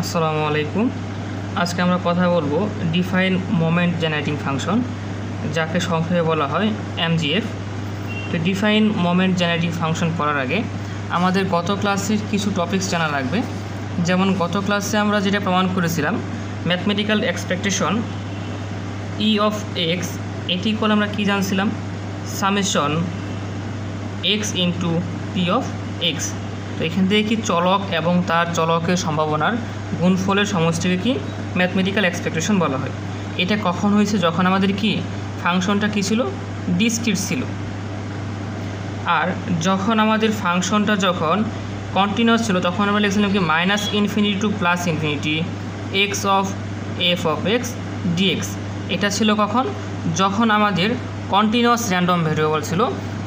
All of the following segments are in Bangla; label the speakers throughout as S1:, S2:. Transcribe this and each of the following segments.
S1: আসসালামু আলাইকুম। আজকে আমরা কথা বলবো ডিফাইন মোমেন্ট জেনারেটিং ফাংশন, যাকে সংক্ষেপে বলা হয় এমজিএফ। তো ডিফাইন মোমেন্ট জেনারেটিং ফাংশন পড়ার আগে আমাদের গত ক্লাসের কিছু টপিকস জানা লাগবে। যেমন গত ক্লাসে আমরা যেটা প্রমাণ করেছিলাম, mathematical expectation E of x এটি করে আমরা কী জানছিলাম, summation x into P of x. তো এখান থেকে কি চলক এবং তার চলকের সম্ভাবনার গুণফলের সমষ্টিকে কি ম্যাথমেটিক্যাল এক্সপেকটেশন বলা হয়। এটা কখন হয়েছে? যখন আমাদের কি ফাংশনটা কী ছিল, ডিসক্রিট ছিল। আর যখন আমাদের ফাংশনটা যখন কন্টিনিউয়াস ছিল তখন আমরা লিখছিলাম কি minus infinity to plus infinity x of f of x dx. এটা ছিল কখন? যখন আমাদের কন্টিনিউয়াস র্যান্ডম ভেরিয়েবল ছিল,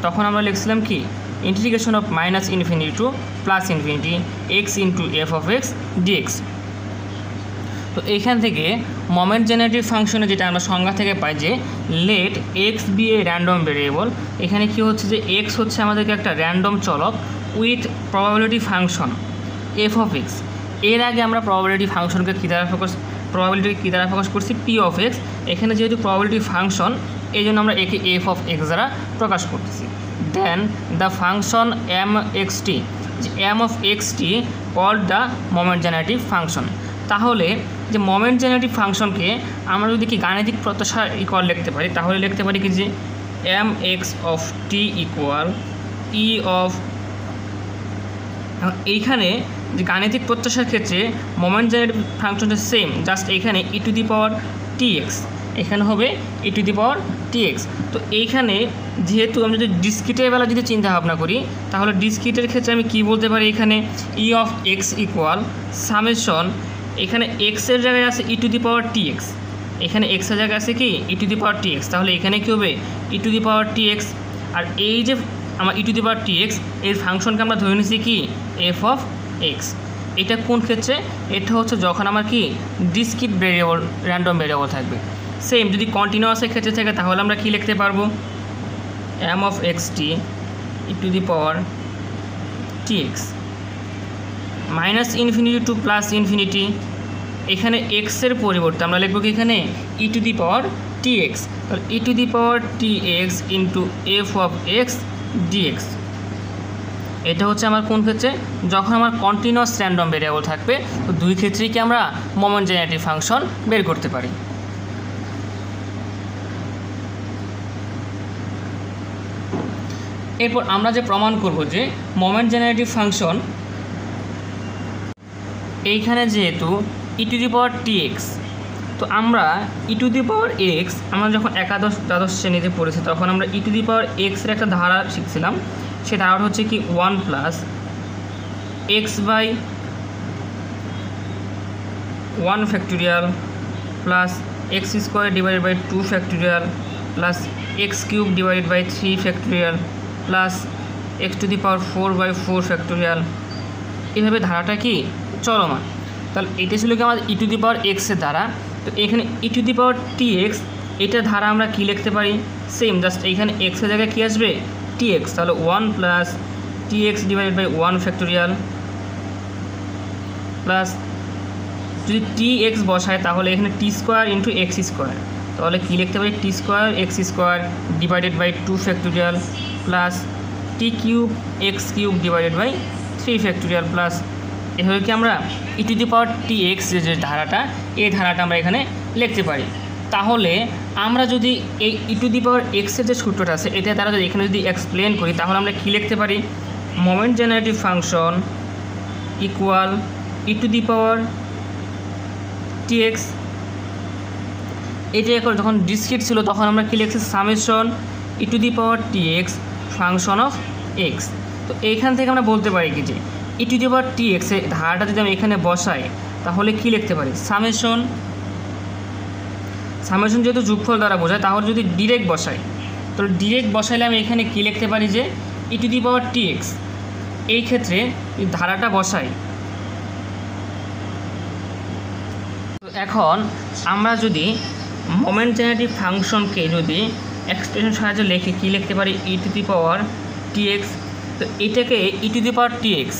S1: তখন আমরা লিখছিলাম কি integration of minus infinity to plus infinity x into f of x dx. তো এইখান থেকে মোমেন্ট জেনারেটিভ ফাংশনে যেটা আমরা সংজ্ঞা থেকে পাই যে let x be a random variable. এখানে কি হচ্ছে যে এক্স হচ্ছে আমাদেরকে একটা র্যান্ডম চলক with probability function F of x. এর আগে আমরা প্রবাবিলিটি ফাংশনকে কী দ্বারা ফোকাস করছি, পি অফ এক্স। এখানে যেহেতু প্রবাবিলিটি ফাংশন, এই জন্য আমরা একে এফ অফ এক্স দ্বারা প্রকাশ করতেছি। Then the function m x t, m of x t called the moment generative function. তাহলে যে মোমেন্ট জেনারেটিভ ফাংশনকে আমরা যদি কি গাণিতিক প্রত্যাশা ইকুয়াল লিখতে পারি, তাহলে লিখতে পারি কি যে m x of t equal e of. এইখানে যে গাণিতিক প্রত্যাশার ক্ষেত্রে মোমেন্ট জেনারেটিভ ফাংশনটা সেম, জাস্ট এইখানে e to the power t x, এখানে হবে ই to the power t x. তো এইখানে যেহেতু আমি যদি ডিসক্রিটের বেলা যদি চিন্তা ভাবনা করি, তাহলে ডিসক্রিটের ক্ষেত্রে আমি কি বলতে পারি, এখানে ই অফ এক্স ইকুয়াল সামেশন, এখানে এক্সের জায়গায় আছে ই to the power t x, এখানে এক্সের জায়গায় আছে কি e to the power t x, তাহলে এখানে কী হবে ই to the power t x. আর এই যে আমার ই to the power t x এর ফাংশনকে আমরা ধরে নিচ্ছি কি এফ অফ এক্স। এটা কোন ক্ষেত্রে? এটা হচ্ছে যখন আমার কি ডিসক্রিট ভেরিয়েবল র্যান্ডম ভেরিয়েবল থাকবে। সেম যদি কন্টিনিউয়াসের ক্ষেত্রে থাকে তাহলে আমরা কি লিখতে পারবো, m of x t e to the power t x minus infinity to plus infinity. এখানে এক্সের পরিবর্তে আমরা লিখব কি এখানে ই to the power t x, তাহলে e to the power t x into f of x dx. এটা হচ্ছে আমার কোন ক্ষেত্রে? যখন আমার কন্টিনিউয়াস র্যান্ডম ভেরিয়েবল থাকবে। তো দুই ক্ষেত্রেই কি আমরা মোমেন্ট জেনারেটিভ ফাংশন বের করতে পারি। এরপর আমরা যে প্রমাণ করব যে মোমেন্ট জেনারেটিভ ফাংশন, এইখানে যেহেতু ই to the power t x, তো আমরা ই টু দি পাওয়ার এক্স আমরা যখন একাদশ দ্বাদশ শ্রেণীতে পড়েছি তখন আমরা ই টু দি পাওয়ার এক্সের একটা ধারা শিখছিলাম। সে ধারাটা হচ্ছে কি 1 plus x by 1 factorial plus x square divided by 2 factorial plus x cube divided by 3 factorial plus x to the power 4 by 4 factorial. এইভাবে ধারাটা কি চলমান। তাহলে এটা ছিল কি আমাদের ই টু দি পাওয়ার এক্সের ধারা। তো এখানে ই to the power t x এটা ধারা আমরা কি লিখতে পারি, সেম জাস্ট এইখানে এক্সের জায়গায় কী আসবে টি এক্স, তাহলে 1 plus t x divided by 1 factorial plus যদি টি এক্স বসায় তাহলে এখানে t square into x square, তাহলে কী লিখতে পারি t square x square divided by 2 factorial plus t cube x cube divided by 3 factorial plus. এভাবে কি আমরা ই to the power t x যে ধারাটা, এই ধারাটা আমরা এখানে লিখতে পারি। তাহলে আমরা যদি এই ই টু দি পাওয়ার এক্সের যে সূত্রটা আছে এটা দ্বারা যদি এখানে যদি এক্সপ্লেন করি, তাহলে আমরা কী লিখতে পারি, moment generative function equal E to the power t x. এটা এখন যখন ডিসক্রিট ছিল তখন আমরা কী লিখছি, summation E to the power t x function of x. তো এইখান থেকে আমরা বলতে পারি কি যে ই টু দি পাওয়ার টি এক্সের ধারাটা যদি আমি এখানে বসাই তাহলে কী লিখতে পারি, সামেশন যেহেতু যোগফল দ্বারা বোঝায়, তাহলে যদি ডিরেক্ট বসাই, তাহলে ডিরেক্ট বসাইলে আমি এখানে কী লিখতে পারি যে ই to the power t x. এই ক্ষেত্রে ধারাটা বসাই। এখন আমরা যদি মোমেন্ট জেনারেটিভ ফাংশনকে যদি এক্সপ্রেশন সাহায্যে লিখে কী লিখতে পারি, ই to the power t x. তো এটাকে ই to the power t x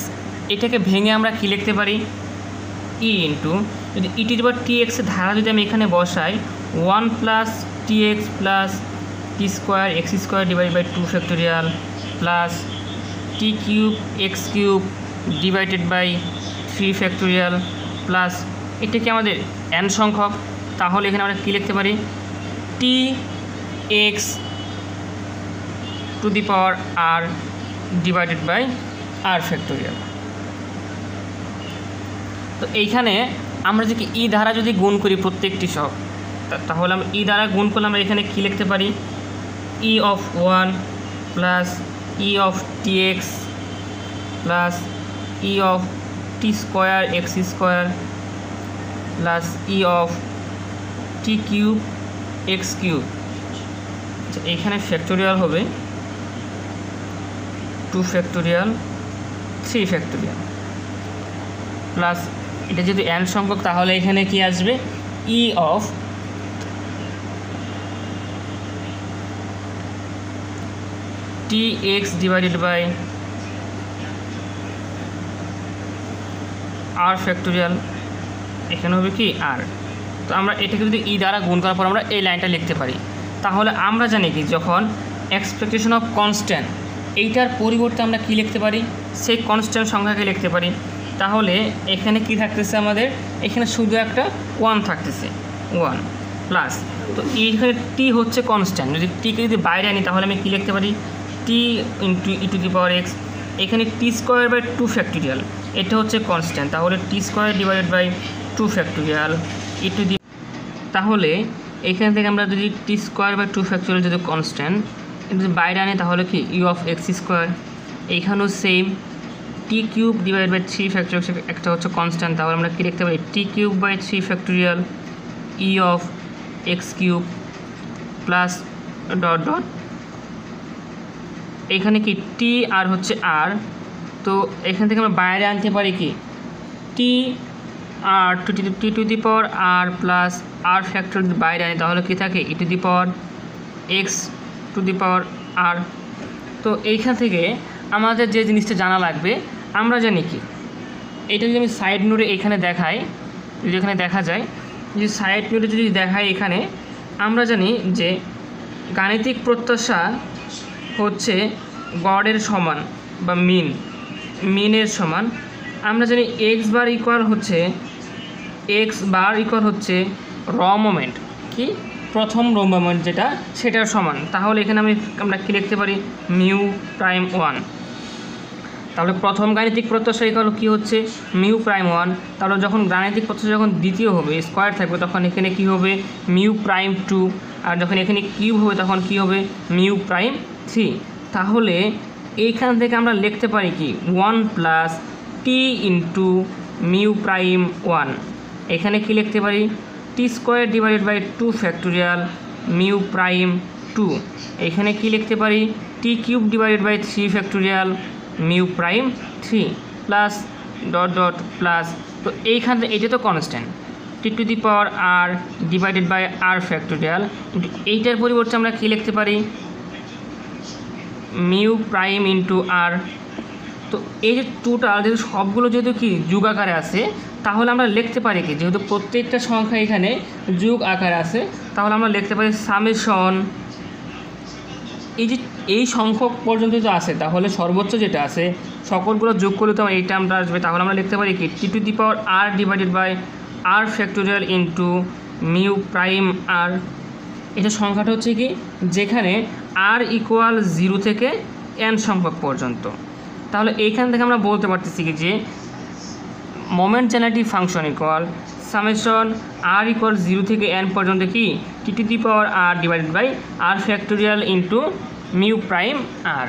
S1: এটাকে ভেঙে আমরা কী লিখতে পারি, ই ইন্টু যদি ই টু দি পাওয়ার টি এক্সের ধারা যদি আমি এখানে বসাই 1 plus t x plus t square x square divide by 2 factorial plus t cube x cube divided by 3 factorial plus এটা কি আমাদের n সংখ্যক, তাহলে এখানে আমরা কী লিখতে পারি t x to the power r divided by r factorial. তো এইখানে আমরা যদি ই দ্বারা যদি গুণ করি প্রত্যেকটি সব, তাহলে আমরা ই দ্বারা গুণ করলে আমরা এখানে কী লিখতে পারি e of 1 plus E of t x plus E of T square x square plus E of T cube x cube. আচ্ছা, এইখানে ফ্যাক্টোরিয়াল হবে 2 ফ্যাক্টোরিয়াল 3 ফ্যাক্টোরিয়াল প্লাস এটা যদি n সংখ্যক তাহলে এখানে কি আসবে e of t x divided by r factorial, এখানে হবে কি আর। তো আমরা এটাকে যদি ই দ্বারা গুণ করার পর আমরা এই লাইনটা লিখতে পারি, তাহলে আমরা জানি কি যখন এক্সপেকটেশন অফ কনস্ট্যান্ট এইটার পরিবর্তে আমরা কি লিখতে পারি সেই কনস্ট্যান্ট সংখ্যাকে লিখতে পারি। তাহলে এখানে কি থাকতেছে আমাদের এখানে শুধু একটা 1 থাকতেছে 1 প্লাস, তো এইখানে টি হচ্ছে কনস্ট্যান্ট, যদি টিকে যদি বাইরে আনি তাহলে আমি কী লিখতে পারি t into e to the power x, এখানে টি স্কোয়ার বাই 2 ফ্যাক্টোরিয়াল এটা হচ্ছে কনস্ট্যান্ট, তাহলে t square divided by 2 factorial e to the, তাহলে এখান থেকে আমরা যদি টি স্কোয়ার বাই 2 ফ্যাক্টোরিয়াল যদি কনস্ট্যান্ট যদি বাইরে আনি তাহলে কি ইউ অফ এক্স স্কোয়ার, এইখানেও same t cube divide by 3 factorial একটা হচ্ছে কনস্ট্যান্ট, তাহলে আমরা কী লিখতে পারি t cube by 3 factorial e of x cube plus dot dot এখানে কি টি আর হচ্ছে আর, তো এখান থেকে আমরা বাইরে আনতে পারি কি t r t to the power r plus r factor যদি বাইরে আনি তাহলে কী থাকে e to the power x to the power r. তো এইখান থেকে আমাদের যে জিনিসটা জানা লাগবে আমরা জানি কি এটা যদি আমি সাইড নোটে এখানে দেখাই, যদি এখানে দেখা যায় যে সাইড নোটে যদি দেখাই এখানে আমরা জানি যে গাণিতিক প্রত্যাশা হচ্ছে গড়ের সমান বা মিনের সমান। আমরা জানি এক্স বার ইকুয়াল হচ্ছে র মোমেন্ট কি প্রথম র মোমেন্ট যেটা সেটার সমান, তাহলে এখানে আমরা কী লিখতে পারি মিউ প্রাইম 1, তাহলে প্রথম গাণিতিক প্রত্যাশা ইকুয়াল কী হচ্ছে মিউ প্রাইম 1, তাহলে যখন গাণিতিক প্রত্যাশা যখন দ্বিতীয় হবে স্কোয়ার থাকবে তখন এখানে কী হবে মিউ প্রাইম 2, আর যখন এখানে কিউব হবে তখন কী হবে মিউ প্রাইম 3। তাহলে এইখান থেকে আমরা লিখতে পারি কি 1 plus t into mu prime 1, এখানে কি লিখতে পারি t square divided by 2 factorial mu prime 2, এখানে কি লিখতে পারি t cube divided by 3 factorial mu prime 3 plus dot dot plus, তো এইখানে এটা তো constant t to the power r divided by r factorial, কিন্তু এইটার পরিবর্তে আমরা কী লিখতে পারি মিউ প্রাইম ইন্টু আর। তো এই যে টোটাল যেহেতু সবগুলো যেহেতু কি যুগ আকারে আছে তাহলে আমরা লিখতে পারি কি যেহেতু প্রত্যেকটা সংখ্যা এখানে যুগ আকারে আছে তাহলে আমরা লিখতে পারি সামেশন এই সংখ্যক পর্যন্ত তো আছে, তাহলে সর্বোচ্চ যেটা আছে সকলগুলো যোগ করলে তো এই টার্মটা আসবে, তাহলে আমরা লিখতে পারি কি t to the power r divided by r factorial into mu prime r. এটা সংখ্যাটা হচ্ছে কি যেখানে আর ইকুয়াল 0 থেকে n সংখ্যক পর্যন্ত, তাহলে এইখান থেকে আমরা বলতে পারতেছি কি যে moment generative function equal summation r equal 0 থেকে n পর্যন্ত কি t to the power r divided by r factorial into mu prime r.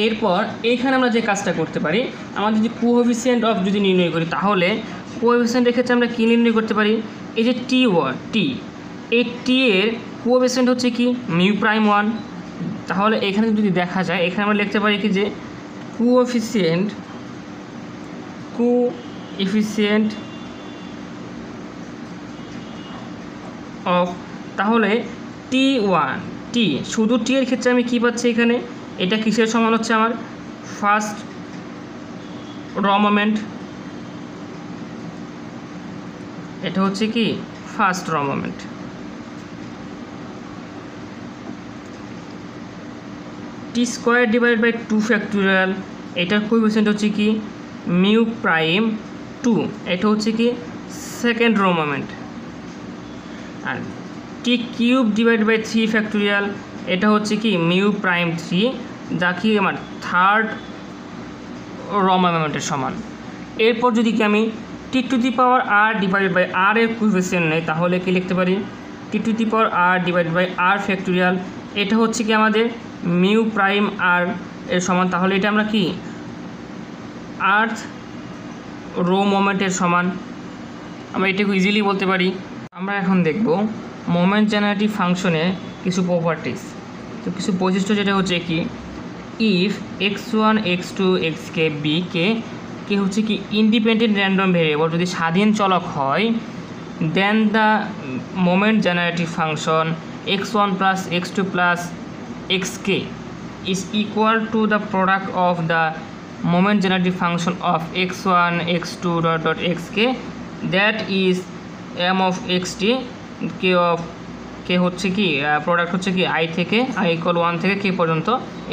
S1: এরপর এইখানে আমরা যে কাজটা করতে পারি আমাদের যদি কোএফিসিয়েন্ট অফ যদি নির্ণয় করি তাহলে কোএফিসিয়েন্টের ক্ষেত্রে আমরা কী নির্ণয় করতে পারি এই যে টি এই টি এর কোএফিসিয়েন্ট হচ্ছে কি মিউ প্রাইম 1, তাহলে এখানে যদি দেখা যায় এখানে আমরা লিখতে পারি কি যে কোএফিসিয়েন্ট অফ, তাহলে টি শুধু টি এর ক্ষেত্রে আমি কী পাচ্ছি এখানে এটা কিসের সমান হচ্ছে আমার ফার্স্ট র মোমেন্ট এটা হচ্ছে কি ফার্স্ট র moment. T square divide by 2 factorial, এটার কোএফিসিয়েন্ট হচ্ছে কি মিউ প্রাইম 2, এটা হচ্ছে কি সেকেন্ড র মোমেন্ট। আর t cube divide by 3 factorial, এটা হচ্ছে কি মিউ প্রাইম 3, যা কি আমার থার্ড র মোমেন্টের সমান। এরপর যদি কি আমি t to the power r divided by r এর কোএফিসিয়েন্ট নেই, তাহলে কি লিখতে পারি t to the power r divided by r factorial, এটা হচ্ছে কি আমাদের মিউ প্রাইম আর এর সমান। তাহলে এটা আমরা কি আর্থ রো মোমেন্টের সমান, আমরা এটাকে ইজিলি বলতে পারি। আমরা এখন দেখব মোমেন্ট জেনারেটিভ ফাংশনে কিছু প্রপার্টিস। তো কিছু বৈশিষ্ট্য, যেটা হচ্ছে কি if x1 x2 xk bk কে হচ্ছে কি ইন্ডিপেন্ডেন্ট র্যান্ডম ভেরিয়েবল যদি স্বাধীন চলক হয়, then the moment generative function x1 plus x2 plus xk is equal to the product of the moment generative function of x1 x2 dot xk, that is m of xt, k of k হচ্ছে কি প্রোডাক্ট হচ্ছে কি i থেকে i equal 1 থেকে k পর্যন্ত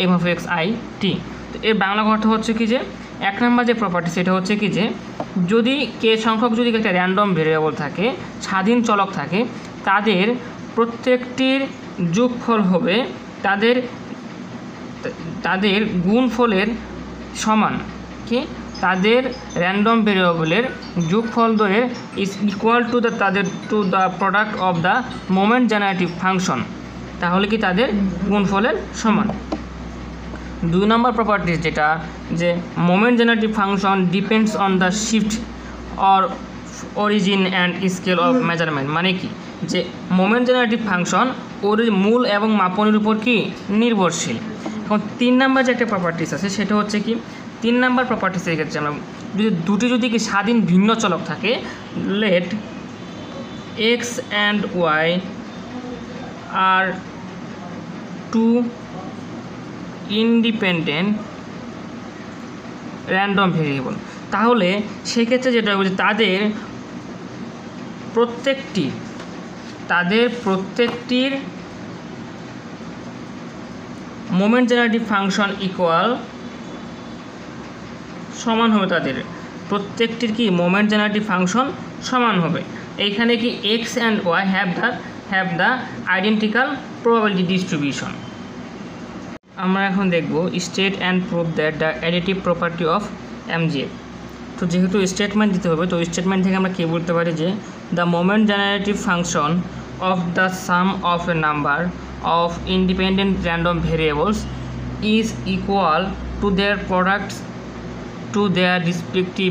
S1: m of x i t। তো এর বাংলা কথা হচ্ছে কি যে এক নম্বর যে প্রপার্টি সেটা হচ্ছে কি যে যদি কে সংখ্যক যদি একটা র্যান্ডম ভেরিয়েবল থাকে, স্বাধীন চলক থাকে, তাদের প্রত্যেকটির যোগফল হবে তাদের গুণফলের সমান, কি তাদের র্যান্ডম ভেরিয়েবলের যোগফল দ্বয়ের is equal to the product of the moment generative function, তাহলে কি তাদের গুণফলের সমান। 2 নম্বর প্রপার্টিস যেটা যে moment generative function depends on the shift or origin and scale of measurement, মানে কি যে মোমেন্ট জেনারেটিভ ফাংশন ওর মূল এবং মাপনের উপর কি নির্ভরশীল। এখন 3 নম্বর যে একটা প্রপার্টিস আছে সেটা হচ্ছে কি 3 নম্বর প্রপার্টিসের ক্ষেত্রে আমরা যদি কি স্বাধীন ভিন্ন চলক থাকে, let x and y are 2 independent random variable, তাহলে সেক্ষেত্রে যেটা হবে তাদের প্রত্যেকটির মোমেন্ট জেনারেটিভ ফাংশন ইকুয়াল সমান হবে, তাদের প্রত্যেকটির কি মোমেন্ট জেনারেটিভ ফাংশন সমান হবে। এইখানে কি x and y have the identical probability distribution. আমরা এখন দেখব state and prove that the additive property of MGF. তো যেহেতু স্টেটমেন্ট দিতে হবে, তো স্টেটমেন্ট থেকে আমরা কী বলতে পারি যে the moment generative function of the sum of a number of independent random variables is equal to their products to their respective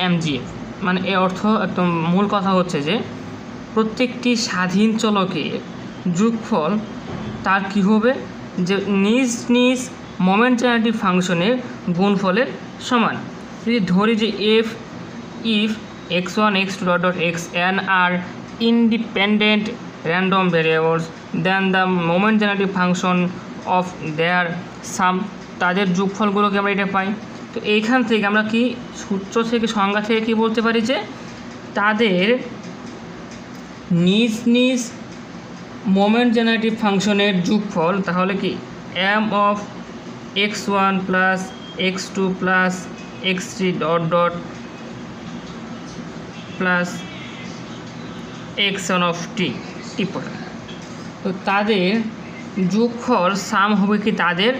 S1: MGF. মানে এর অর্থ একদম মূল কথা হচ্ছে যে প্রত্যেকটি স্বাধীন চলকের যোগফল তার কী হবে যে নিজ মোমেন্ট জেনারেটিভ ফাংশনের গুণফলের সমান। যদি ধরি যে if x1 x2 dot xn are independent random variables, then the moment generative function of their sum, তাদের যোগফলগুলোকে আমরা এটা পাই। তো এইখান থেকে আমরা কি সূত্র থেকে সংজ্ঞা থেকে কি বলতে পারি যে তাদের নিজ মোমেন্ট জেনারেটিভ ফাংশনের যোগফল, তাহলে কি m of x1 plus x2 plus x3 dot plus x1 of t পর্যন্ত। তো তাদের যোগফল সাম হবে কি তাদের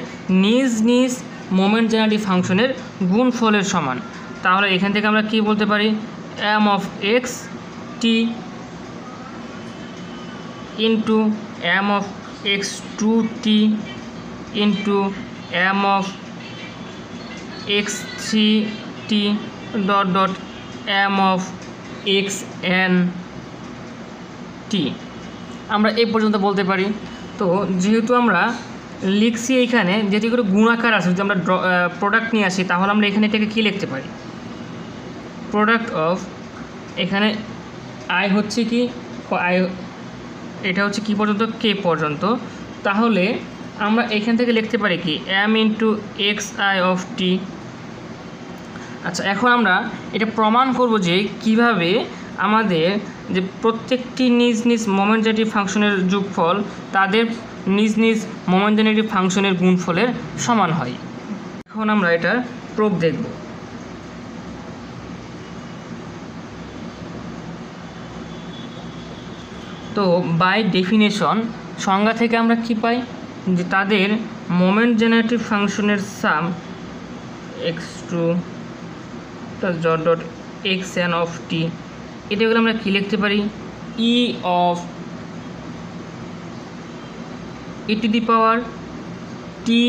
S1: নিজ মোমেন্ট জেনারেটিভ ফাংশনের গুণফলের সমান। তাহলে এখান থেকে আমরা কি বলতে পারি m of x t into m of x2 t into m of x3 t dot m of xn t, আমরা এই পর্যন্ত বলতে পারি। তো যেহেতু আমরা লিখছি এইখানে যেটি করে গুণাকার আছে, যদি আমরা প্রোডাক্ট নিয়ে আসি তাহলে আমরা এখানে এটাকে কী লিখতে পারি প্রোডাক্ট অফ, এখানে আই হচ্ছে কি আই, এটা হচ্ছে কি পর্যন্ত কে পর্যন্ত, তাহলে আমরা এখান থেকে লিখতে পারি কি m into x i of t. আচ্ছা, এখন আমরা এটা প্রমাণ করব যে কিভাবে আমাদের যে প্রত্যেকটি নিজ নিজ মোমেন্ট জেনারেটিভ ফাংশনের যোগফল তাদের নিজ নিজ মোমেন্ট জেনারেটিভ ফাংশনের গুণফলের সমান হয়। এখন আমরা এটা প্রুফ দেখব। তো বাই ডেফিনেশন সংজ্ঞা থেকে আমরা কি পাই, যে তাদের মোমেন্ট জেনারেটিভ ফাংশনের sum x2 plus dot dot xn of t, এটাগুলো আমরা কী লিখতে পারি, e of e to the power t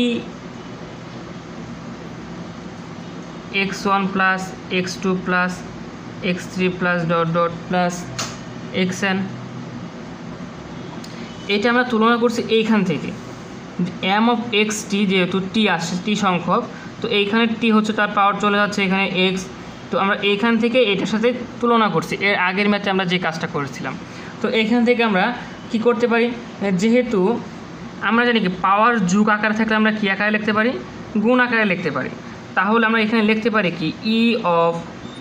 S1: x1 plus x2 plus x3 plus dot dot plus xn। এটা আমরা তুলনা করছি এইখান থেকে, এম অফ এক্স টি, যেহেতু টি আসছে টি সংখ্যক, তো এইখানে টি হচ্ছে তার পাওয়ার চলে যাচ্ছে এখানে এক্স, তো আমরা এইখান থেকে এটার সাথে তুলনা করছি এর আগের ম্যাথে আমরা যে কাজটা করেছিলাম। তো এইখান থেকে আমরা কি করতে পারি, যেহেতু আমরা জানি কি পাওয়ার যুগ আকারে থাকলে আমরা কী আকারে লিখতে পারি, গুণ আকারে লিখতে পারি। তাহলে আমরা এখানে লিখতে পারি কি ই of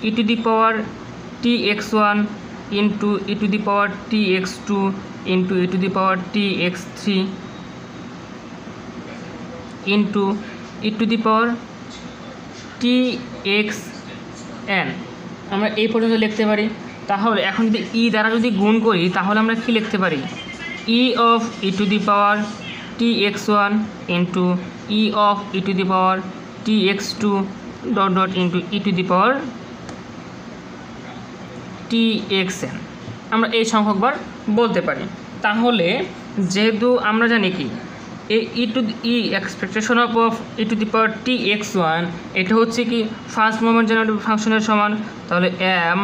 S1: e to the power t x1 into e to the power T x2 into e to the power T x3 into e to the power T xn, আমরা এই পর্যন্ত লিখতে পারি। তাহলে এখন যদি ই দ্বারা যদি গুণ করি তাহলে আমরা কি লিখতে পারি, e of e to the power t x1 into E of e to the power T x2 dot dot into e to the power T xn, আমরা এই সংখ্যকবার বলতে পারি। তাহলে যেহেতু আমরা জানি কি e to e expectation of e to the power t x1 এটা হচ্ছে কি ফার্স্ট মোমেন্ট জেনারেটিভ ফাংশনের সমান, তাহলে এম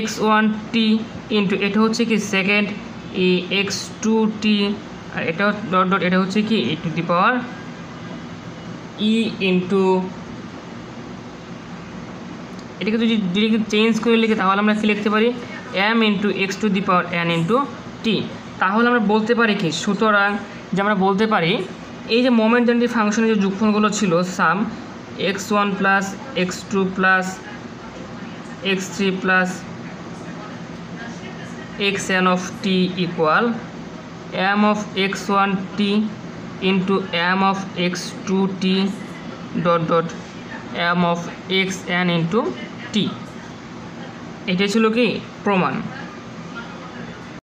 S1: x1 টি ইন্টু এটা হচ্ছে কি সেকেন্ড ই x2 টি, আর এটা ডট ডট এটা হচ্ছে কি e to the power E into, এটাকে যদি চেঞ্জ করে লিখি তাহলে আমরা কি লিখতে পারি, m into x to the power n into t. তাহলে আমরা বলতে পারি কি, সুতরাং যে আমরা বলতে পারি এই যে মোমেন্ট জেনারেটিভ ফাংশনের যে যোগফলগুলো ছিল sum x1 plus x2 plus x3 plus xn of t equal m of x1 t into m of x2 t dot dot m of xn into t. এটাই ছিল কি প্রমাণ।